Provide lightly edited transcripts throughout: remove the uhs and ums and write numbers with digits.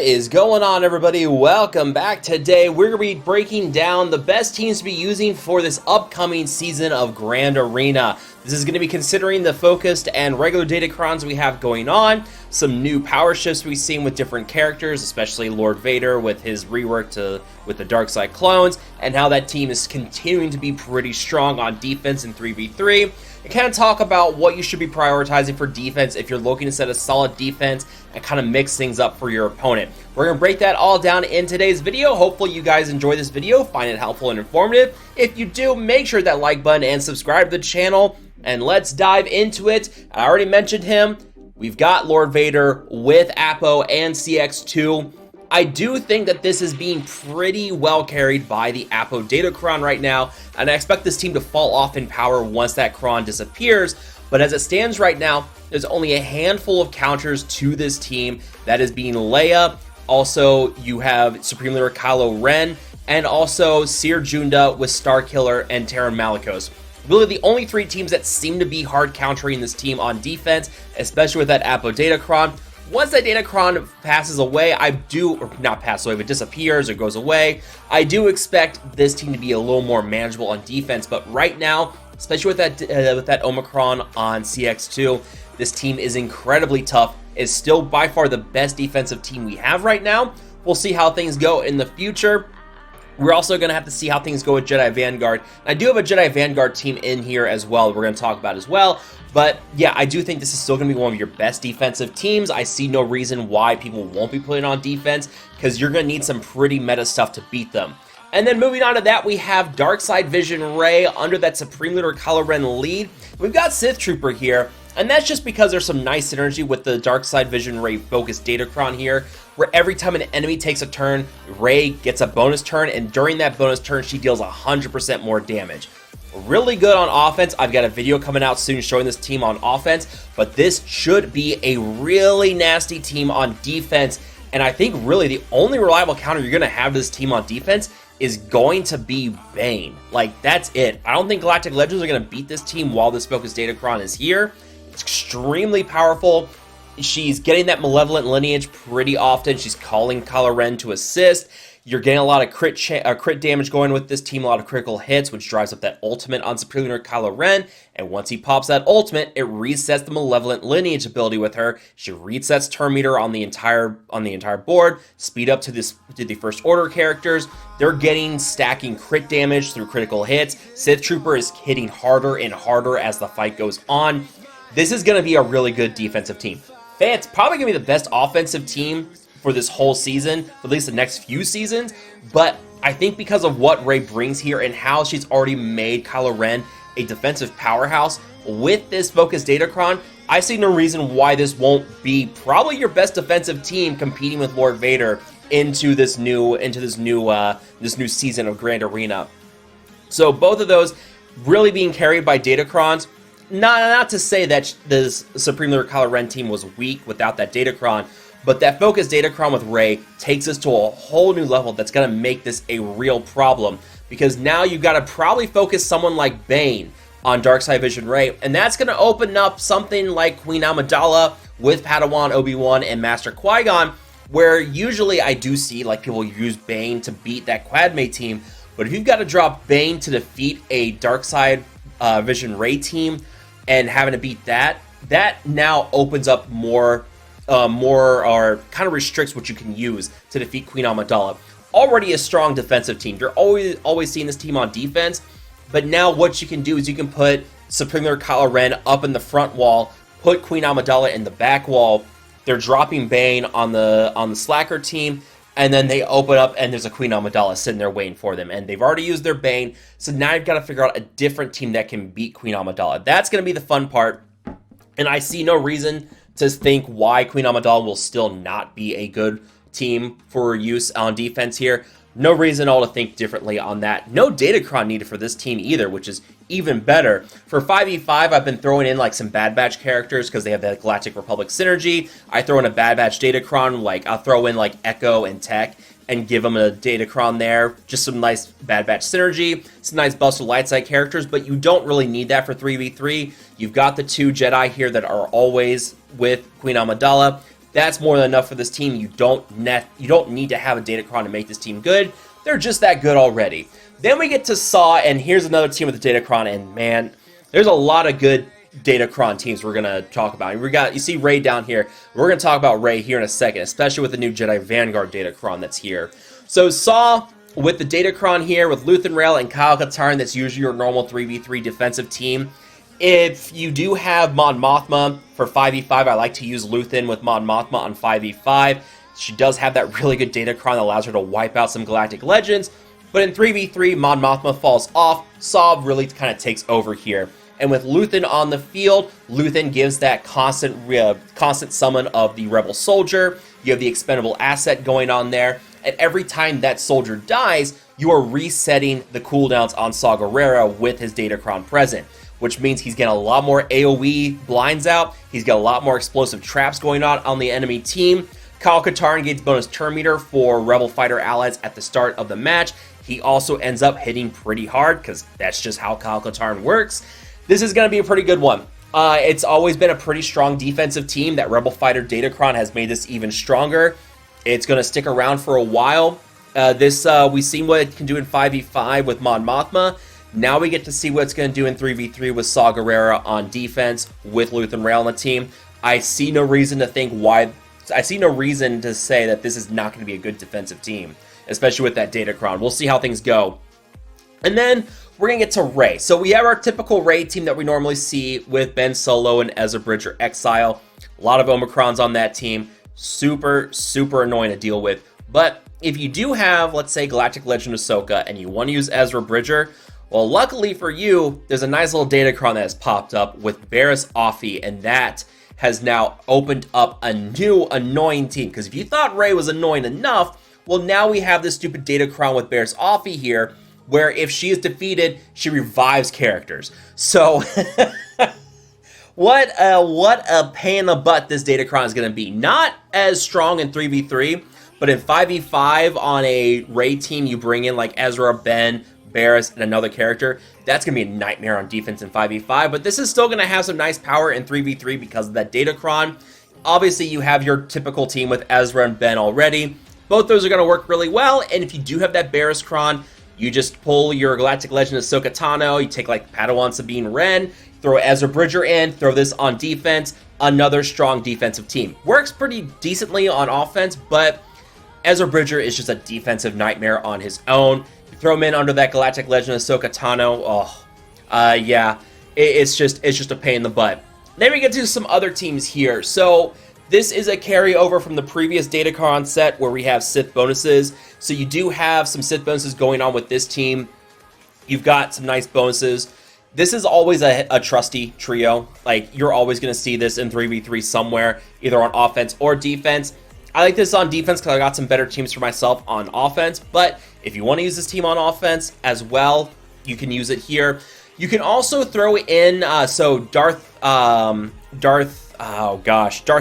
is going on, everybody? Welcome back. Today we're going to be breaking down the best teams to be using for this upcoming season of Grand Arena. This is going to be considering the focused and regular Datacrons we have going on, some new power shifts we've seen with different characters, especially Lord Vader with his rework with the dark side clones, and how that team is continuing to be pretty strong on defense in 3v3. And kind of talk about what you should be prioritizing for defense if you're looking to set a solid defense and kind of mix things up for your opponent. We're going to break that all down in today's video. Hopefully you guys enjoy this video, find it helpful and informative. If you do, make sure that like button and subscribe to the channel, and let's dive into it. I already mentioned him. We've got Lord Vader with Apo and CX2. I do think that this is being pretty well carried by the Apo Datacron right now, and I expect this team to fall off in power once that Cron disappears. But as it stands right now, there's only a handful of counters to this team. That is being Leia. Also, you have Supreme Leader Kylo Ren, and also Seer Junda with Starkiller and Terran Malicos. Really the only three teams that seem to be hard countering this team on defense, especially with that Apo Datacron. Once that Datacron passes away, or not passes away, but disappears or goes away, I do expect this team to be a little more manageable on defense. But right now, especially with that Omicron on CX2, this team is incredibly tough. It's still by far the best defensive team we have right now. We'll see how things go in the future. We're also going to have to see how things go with Jedi Vanguard. I do have a Jedi Vanguard team in here as well we're going to talk about as well. But yeah, I do think this is still going to be one of your best defensive teams. I see no reason why people won't be putting on defense, because you're going to need some pretty meta stuff to beat them. And then moving on to that, we have Darkside Vision Rey under that Supreme Leader Kylo Ren lead. We've got Sith Trooper here, and that's just because there's some nice synergy with the Darkside Vision Rey focused Datacron here, where every time an enemy takes a turn, Rey gets a bonus turn, and during that bonus turn, she deals 100% more damage. Really good on offense. I've got a video coming out soon showing this team on offense, but this should be a really nasty team on defense. And I think really the only reliable counter you're going to have this team on defense is going to be Bane. Like, that's it. I don't think Galactic Legends are going to beat this team while this focused Datacron is here. It's extremely powerful. She's getting that malevolent lineage pretty often. She's calling Kylo Ren to assist. You're getting a lot of crit damage going with this team, a lot of critical hits, which drives up that ultimate on Supreme Leader Kylo Ren. And once he pops that ultimate, it resets the malevolent lineage ability with her. She resets turn meter on the entire board, speed up to the First Order characters. They're getting stacking crit damage through critical hits. Sith Trooper is hitting harder and harder as the fight goes on. This is going to be a really good defensive team. It's probably going to be the best offensive team for this whole season, for at least the next few seasons, but I think because of what Rey brings here and how she's already made Kylo Ren a defensive powerhouse with this focused Datacron, I see no reason why this won't be probably your best defensive team competing with Lord Vader into this new season of Grand Arena. So both of those really being carried by Datacrons. Not to say that this Supreme Leader Kylo Ren team was weak without that Datacron, but that focused Datacron with Rey takes us to a whole new level that's going to make this a real problem, because now you've got to probably focus someone like Bane on Darkside Vision Rey, and that's going to open up something like Queen Amidala with Padawan Obi-Wan and Master Qui-Gon, where usually I do see like people use Bane to beat that Quadmate team, but if you've got to drop Bane to defeat a Darkside Vision Rey team and having to beat that now opens up more or kind of restricts what you can use to defeat Queen Amidala. Already a strong defensive team. You're always seeing this team on defense, but now what you can do is you can put Supreme Leader Kylo Ren up in the front wall, put Queen Amidala in the back wall. They're dropping Bane on the Slacker team, and then they open up and there's a Queen Amidala sitting there waiting for them, and they've already used their Bane, so now you've got to figure out a different team that can beat Queen Amidala. That's going to be the fun part, and I see no reason to think why Queen Amidala will still not be a good team for use on defense here. No reason at all to think differently on that. No Datacron needed for this team either, which is even better. For 5v5, I've been throwing in like some Bad Batch characters because they have that Galactic Republic synergy. I throw in a Bad Batch Datacron, like I'll throw in like Echo and Tech and give them a Datacron there. Just some nice Bad Batch synergy, some nice Buster Lightside characters, but you don't really need that for 3v3. You've got the two Jedi here that are always with Queen Amidala. That's more than enough for this team. You don't need to have a Datacron to make this team good. They're just that good already. Then we get to Saw, and here's another team with the Datacron, and man, there's a lot of good Datacron teams we're going to talk about. You see Rey down here. We're going to talk about Rey here in a second, especially with the new Jedi Vanguard Datacron that's here. So Saw with the Datacron here with Luthen Rail and Kyle Katarn, that's usually your normal 3v3 defensive team. If you do have Mon Mothma for 5v5, I like to use Luthen with Mon Mothma on 5v5. She does have that really good Datacron that allows her to wipe out some Galactic Legends. But in 3v3, Mon Mothma falls off. Saw really kind of takes over here. And with Luthen on the field, Luthen gives that constant summon of the Rebel Soldier. You have the expendable asset going on there. And every time that soldier dies, you are resetting the cooldowns on Saw Gerrera with his Datacron present, which means he's getting a lot more AoE blinds out. He's got a lot more explosive traps going on the enemy team. Kyle Katarn gains bonus turn meter for Rebel Fighter allies at the start of the match. He also ends up hitting pretty hard because that's just how Kyle Katarn works. This is going to be a pretty good one. It's always been a pretty strong defensive team. That Rebel Fighter Datacron has made this even stronger. It's going to stick around for a while. We've seen what it can do in 5v5 with Mon Mothma. Now we get to see what it's going to do in 3v3 with Saw Gerrera on defense with Luthen Rail on the team. I see no reason to say that this is not going to be a good defensive team, especially with that Datacron. We'll see how things go. And then we're going to get to Rey. So we have our typical Rey team that we normally see with Ben Solo and Ezra Bridger Exile. A lot of Omicrons on that team. Super, super annoying to deal with. But if you do have, let's say, Galactic Legend Ahsoka and you want to use Ezra Bridger, well, luckily for you, there's a nice little Datacron that has popped up with Barriss Offee, and that has now opened up a new annoying team. Because if you thought Rey was annoying enough, well, now we have this stupid Datacron with Barriss Offee here, where if she is defeated, she revives characters. So, what a pain in the butt this Datacron is going to be. Not as strong in 3v3, but in 5v5 on a Rey team, you bring in like Ezra, Ben, Barriss, and another character. That's going to be a nightmare on defense in 5v5, but this is still going to have some nice power in 3v3 because of that Datacron. Obviously, you have your typical team with Ezra and Ben already. Both those are going to work really well, and if you do have that Barriss-cron, you just pull your Galactic Legend Ahsoka Tano, you take like Padawan Sabine Wren, throw Ezra Bridger in, throw this on defense, another strong defensive team. Works pretty decently on offense, but Ezra Bridger is just a defensive nightmare on his own. You throw him in under that Galactic Legend Ahsoka Tano, yeah, it's just a pain in the butt. Then we get to some other teams here. So this is a carryover from the previous Datacron set where we have Sith bonuses. So you do have some Sith bonuses going on with this team. You've got some nice bonuses. This is always a trusty trio. Like, you're always going to see this in 3v3 somewhere, either on offense or defense. I like this on defense because I got some better teams for myself on offense. But if you want to use this team on offense as well, you can use it here. You can also throw in, Darth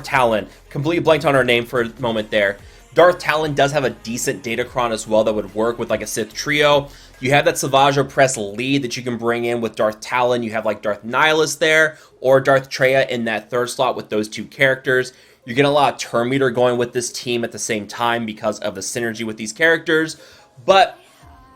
Talon. Completely blanked on her name for a moment there. Darth Talon does have a decent Datacron as well that would work with like a Sith trio. You have that Savage Opress lead that you can bring in with Darth Talon. You have like Darth Nihilus there or Darth Traya in that third slot with those two characters. You get a lot of turn meter going with this team at the same time because of the synergy with these characters. But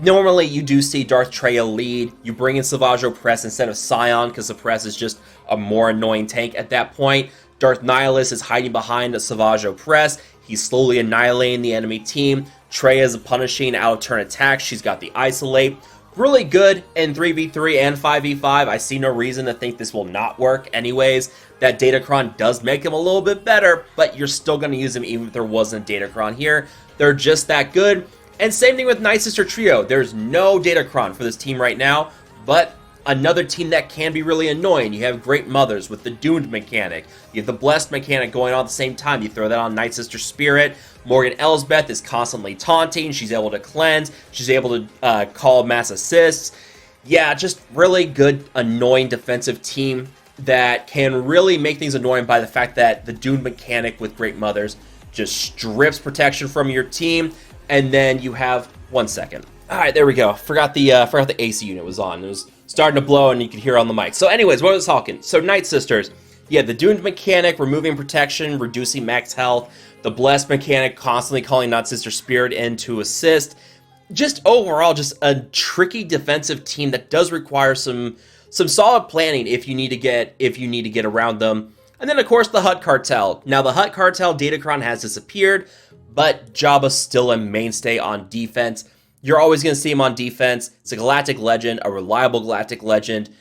normally you do see Darth Traya lead. You bring in Savage Opress instead of Scion because Opress is just a more annoying tank at that point. Darth Nihilus is hiding behind a Savage Opress. He's slowly annihilating the enemy team. Traya is punishing out-of-turn attacks. She's got the Isolate. Really good in 3v3 and 5v5. I see no reason to think this will not work anyways. That Datacron does make him a little bit better, but you're still going to use him even if there wasn't a Datacron here. They're just that good. And same thing with Night Sister Trio. There's no Datacron for this team right now, but another team that can be really annoying. You have Great Mothers with the Doomed mechanic. You have the Blessed mechanic going on at the same time. You throw that on Night Sister Spirit. Morgan Elsbeth is constantly taunting. She's able to cleanse. She's able to call mass assists. Yeah, just really good, annoying defensive team that can really make things annoying by the fact that the Doomed mechanic with Great Mothers just strips protection from your team. And then you have 1 second. All right, there we go. Forgot the AC unit was on. It was starting to blow and you could hear on the mic. So anyways, what was I talking? So Night Sisters, Yeah, the Doomed mechanic, removing protection, reducing max health. The Blessed mechanic, constantly calling Not-Sister Spirit in to assist. Just overall, just a tricky defensive team that does require some solid planning if you need to get around them. And then, of course, the Hutt Cartel. Now, the Hutt Cartel Datacron has disappeared, but Jabba's still a mainstay on defense. You're always going to see him on defense. It's a galactic legend, a reliable galactic legend.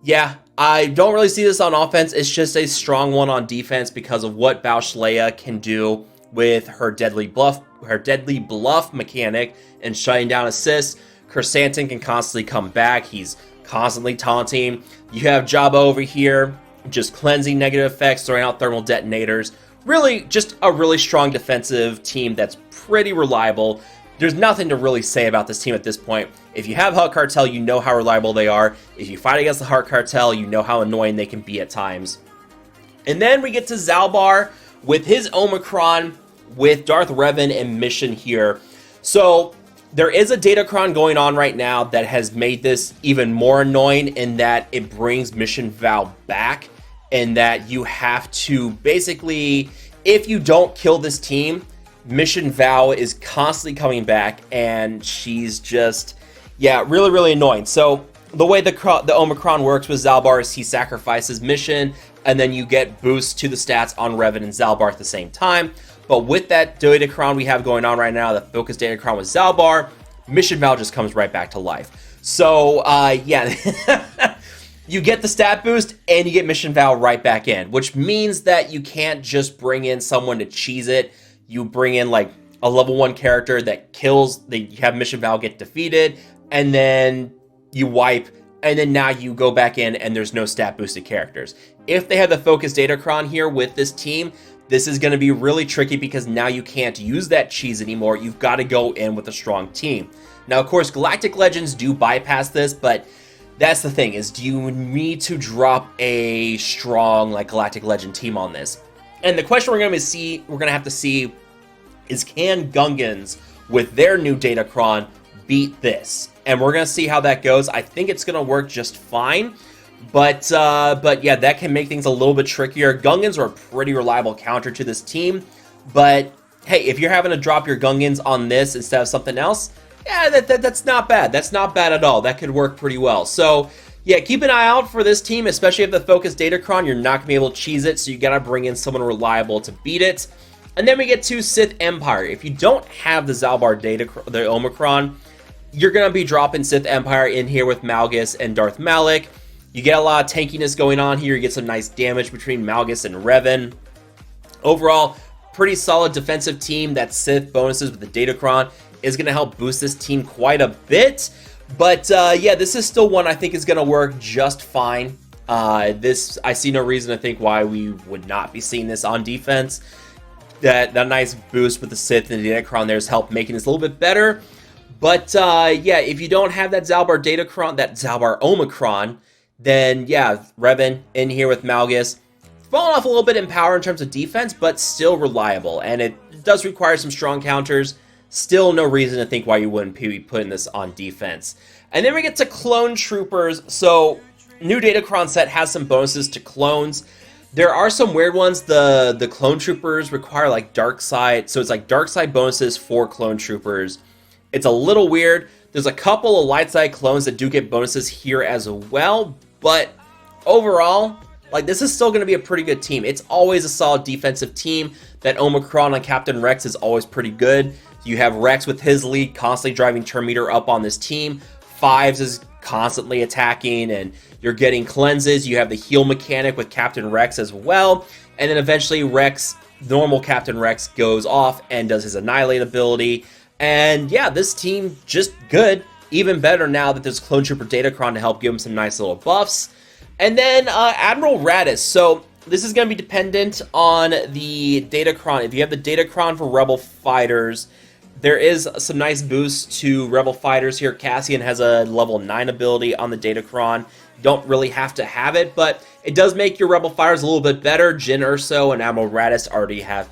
Yeah, I don't really see this on offense. It's just a strong one on defense because of what Bausch Leia can do with her deadly bluff mechanic and shutting down assists. Chrysanthemum can constantly come back. He's constantly taunting. You have Jabba over here, just cleansing negative effects, throwing out thermal detonators. Really, just a really strong defensive team that's pretty reliable. There's nothing to really say about this team at this point. If you have Hutt Cartel, you know how reliable they are. If you fight against the Hutt Cartel, you know how annoying they can be at times. And then we get to Zbar with his Omicron, with Darth Revan and Mission here. So there is a Datacron going on right now that has made this even more annoying in that it brings Mission Val back, and that you have to basically, if you don't kill this team, Mission Val is constantly coming back, and she's just, yeah, really, really annoying. So the way the Omicron works with Zbar is he sacrifices Mission, and then you get boosts to the stats on Revan and Zbar at the same time. But with that Datacron we have going on right now, the focus Datacron with Zbar, Mission Val just comes right back to life. So, yeah, you get the stat boost, and you get Mission Val right back in, which means that you can't just bring in someone to cheese it. You bring in, like, a level 1 character that kills, you have Mission Val get defeated, and then you wipe, and then now you go back in, and there's no stat boosted characters. If they have the focus Datacron here with this team, this is going to be really tricky because now you can't use that cheese anymore. You've got to go in with a strong team. Now, of course, Galactic Legends do bypass this, but that's the thing, is do you need to drop a strong, like, Galactic Legend team on this? And the question we're going to have to see is, can Gungans with their new Datacron beat this? And we're going to see how that goes. I think it's going to work just fine. But yeah, that can make things a little bit trickier. Gungans are a pretty reliable counter to this team. But hey, if you're having to drop your Gungans on this instead of something else, yeah, that's not bad. That's not bad at all. That could work pretty well. So yeah, keep an eye out for this team, especially if the focus Datacron, you're not going to be able to cheese it, so you got to bring in someone reliable to beat it. And then we get to Sith Empire. If you don't have the Zbar the Omicron, you're going to be dropping Sith Empire in here with Malgus and Darth Malik. You get a lot of tankiness going on here. You get some nice damage between Malgus and Revan. Overall, pretty solid defensive team. That Sith bonuses with the Datacron is going to help boost this team quite a bit. But yeah, this is still one I think is going to work just fine. I see no reason to think why we would not be seeing this on defense. That nice boost with the Sith and the Datacron there has helped making this a little bit better. But yeah, if you don't have that Zbar Datacron, that Zbar Omicron, then yeah, Revan in here with Malgus, falling off a little bit in power in terms of defense, but still reliable. And it does require some strong counters. Still no reason to think why you wouldn't be putting this on defense. And then we get to Clone Troopers. So, new Datacron set has some bonuses to clones. There are some weird ones. The Clone Troopers require like dark side. So it's like dark side bonuses for Clone Troopers. It's a little weird. There's a couple of light side clones that do get bonuses here as well. But overall, like, this is still going to be a pretty good team. It's always a solid defensive team. That Omicron on Captain Rex is always pretty good. You have Rex with his lead constantly driving turn meter up on this team. Fives is constantly attacking, and you're getting cleanses. You have the heal mechanic with Captain Rex as well. And then eventually normal Captain Rex goes off and does his Annihilate ability. And yeah, this team just good. Even better now that there's Clone Trooper Datacron to help give him some nice little buffs. And then Admiral Raddus. So this is going to be dependent on the Datacron. If you have the Datacron for Rebel fighters, there is some nice boosts to Rebel fighters here. Cassian has a level 9 ability on the Datacron. You don't really have to have it, but it does make your Rebel fighters a little bit better. Jyn Erso and Admiral Raddus already have